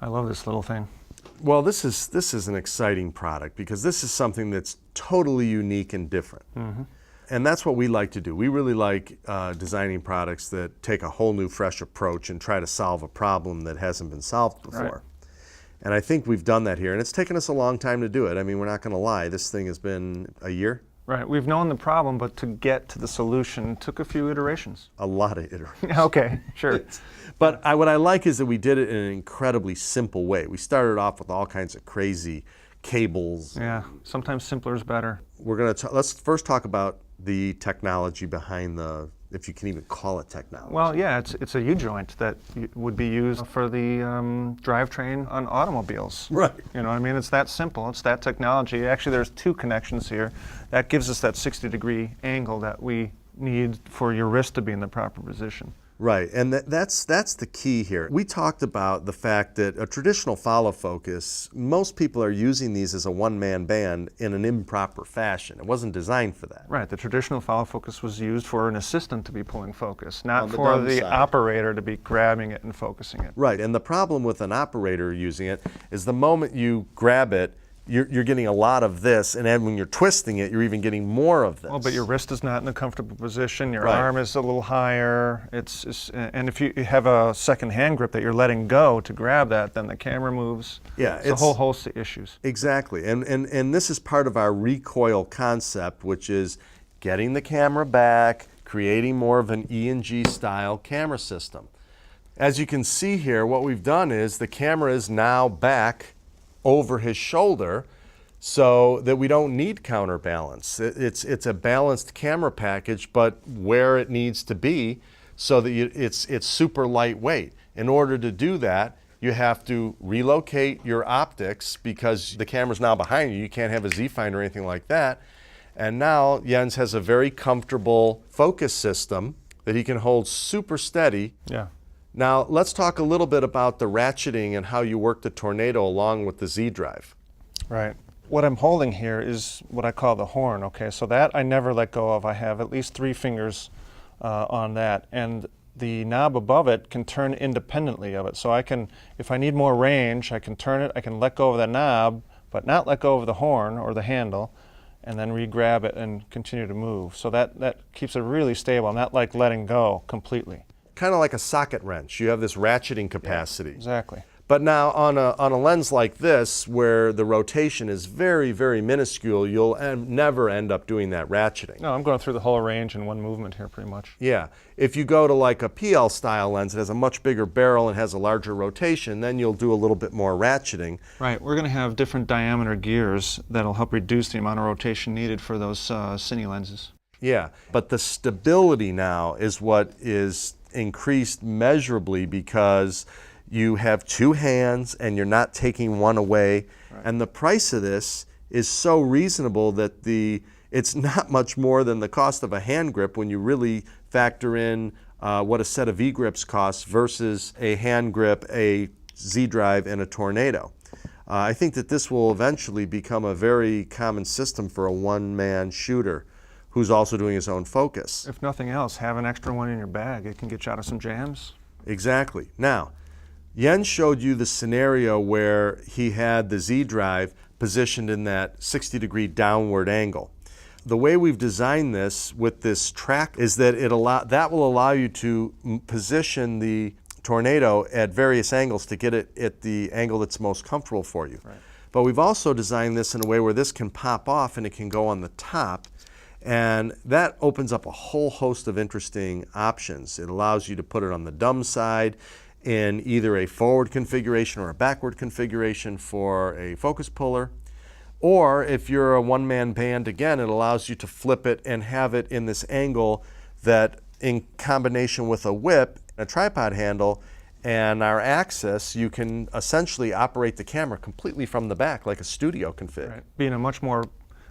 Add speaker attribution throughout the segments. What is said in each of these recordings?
Speaker 1: I love this little thing.
Speaker 2: Well, this is an exciting product because this is something that's totally unique and different. And that's what we like to do. We really like designing products that take a whole new, fresh approach and try to solve a problem that hasn't been solved before.
Speaker 1: Right.
Speaker 2: And I think we've done that here, and it's taken us a long time to do it. I mean, we're not going to lie. This thing has been a year.
Speaker 1: Right. We've known the problem, but to get to the solution took a few iterations.
Speaker 2: A lot of iterations.
Speaker 1: Okay, sure.
Speaker 2: But what I like is that we did it in an incredibly simple way. We started off with all kinds of crazy cables.
Speaker 1: Yeah, sometimes simpler is better.
Speaker 2: We're going to let's first talk about the technology behind the, if you can even call it technology.
Speaker 1: Well, yeah, it's a U-joint that would be used for the drivetrain on automobiles.
Speaker 2: Right.
Speaker 1: You know what I mean? It's that simple. It's that technology. Actually, there's two connections here. That gives us that 60-degree angle that we need for your wrist to be in the proper position.
Speaker 2: Right, and that's the key here. We talked about the fact that a traditional follow focus, most people are using these as a one-man band in an improper fashion. It wasn't designed for that.
Speaker 1: Right, the traditional follow focus was used for an assistant to be pulling focus, not
Speaker 2: On the
Speaker 1: for
Speaker 2: dumb
Speaker 1: the
Speaker 2: side.
Speaker 1: operator to be grabbing it and focusing it.
Speaker 2: Right, and the problem with an operator using it is the moment you grab it, you're getting a lot of this, and then when you're twisting it, you're even getting more of this.
Speaker 1: Well, but your wrist is not in a comfortable position. Your
Speaker 2: Right.
Speaker 1: arm is a little higher. And if you have a second hand grip that you're letting go to grab that, then the camera moves.
Speaker 2: Yeah,
Speaker 1: it's a whole host of issues.
Speaker 2: Exactly, and this is part of our recoil concept, which is getting the camera back, creating more of an E&G style camera system. As you can see here, what we've done is the camera is now back over his shoulder so that we don't need counterbalance. It's a balanced camera package, but where it needs to be so that it's super lightweight. In order to do that, you have to relocate your optics because the camera's now behind you. You can't have a Z-finder or anything like that. And now Jens has a very comfortable focus system that he can hold super steady.
Speaker 1: Yeah.
Speaker 2: Now, let's talk a little bit about the ratcheting and how you work the Tornado along with the Z-drive.
Speaker 1: Right. What I'm holding here is what I call the horn, okay? So that I never let go of. I have at least 3 fingers on that. And the knob above it can turn independently of it. So I can, if I need more range, I can turn it, I can let go of the knob, but not let go of the horn or the handle, and then re-grab it and continue to move. So that keeps it really stable, not like letting go completely.
Speaker 2: Kind of like a socket wrench. You have this ratcheting capacity.
Speaker 1: Yeah, exactly.
Speaker 2: But now on a lens like this, where the rotation is very, very minuscule, you'll never end up doing that ratcheting.
Speaker 1: No, I'm going through the whole range in one movement here pretty much.
Speaker 2: Yeah. If you go to like a PL style lens, it has a much bigger barrel and has a larger rotation, then you'll do a little bit more ratcheting.
Speaker 1: Right. We're going to have different diameter gears that'll help reduce the amount of rotation needed for those cine lenses.
Speaker 2: Yeah. But the stability now is what is increased measurably because you have 2 hands and you're not taking one away. Right. And the price of this is so reasonable that it's not much more than the cost of a hand grip when you really factor in what a set of V-grips costs versus a hand grip, a Z-drive, and a Tornado. I think that this will eventually become a very common system for a one-man shooter who's also doing his own focus.
Speaker 1: If nothing else, have an extra one in your bag. It can get you out of some jams.
Speaker 2: Exactly. Now, Jens showed you the scenario where he had the Z-drive positioned in that 60-degree downward angle. The way we've designed this with this track is that that will allow you to position the Tornado at various angles to get it at the angle that's most comfortable for you.
Speaker 1: Right.
Speaker 2: But we've also designed this in a way where this can pop off and it can go on the top. And that opens up a whole host of interesting options. It allows you to put it on the dumb side in either a forward configuration or a backward configuration for a focus puller. Or if you're a one-man band, again, it allows you to flip it and have it in this angle that in combination with a whip, a tripod handle, and our axis, you can essentially operate the camera completely from the back like a studio config.
Speaker 1: Right. Be in a much more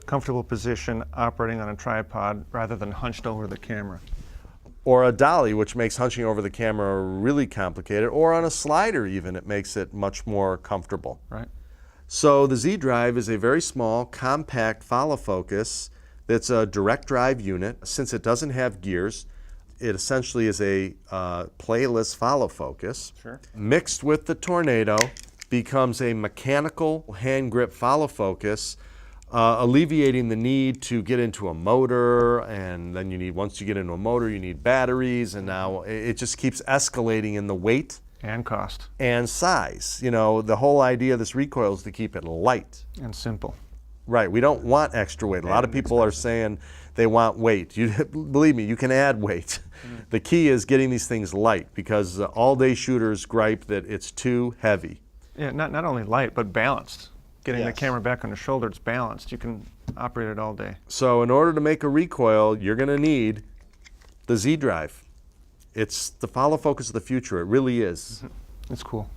Speaker 1: comfortable position operating on a tripod rather than hunched over the camera.
Speaker 2: Or a dolly, which makes hunching over the camera really complicated, or on a slider even, it makes it much more comfortable.
Speaker 1: Right.
Speaker 2: So the Z-drive is a very small, compact follow focus that's a direct drive unit. Since it doesn't have gears, it essentially is a playless follow focus.
Speaker 1: Sure.
Speaker 2: Mixed with the Tornado, becomes a mechanical hand grip follow focus, alleviating the need to get into a motor, and then once you get into a motor, you need batteries, and now it just keeps escalating in the weight
Speaker 1: And cost.
Speaker 2: and size. You know, the whole idea of this recoil is to keep it light.
Speaker 1: And simple.
Speaker 2: Right, we don't want extra weight. A lot of people are saying they want weight. Believe me, you can add weight. The key is getting these things light, because all-day shooters gripe that it's too heavy.
Speaker 1: Yeah, not only light, but balanced. Getting the
Speaker 2: Yes.
Speaker 1: camera back on the shoulder, it's balanced. You can operate it all day.
Speaker 2: So in order to make a recoil, you're going to need the Z drive. It's the follow focus of the future. It really is.
Speaker 1: It's cool.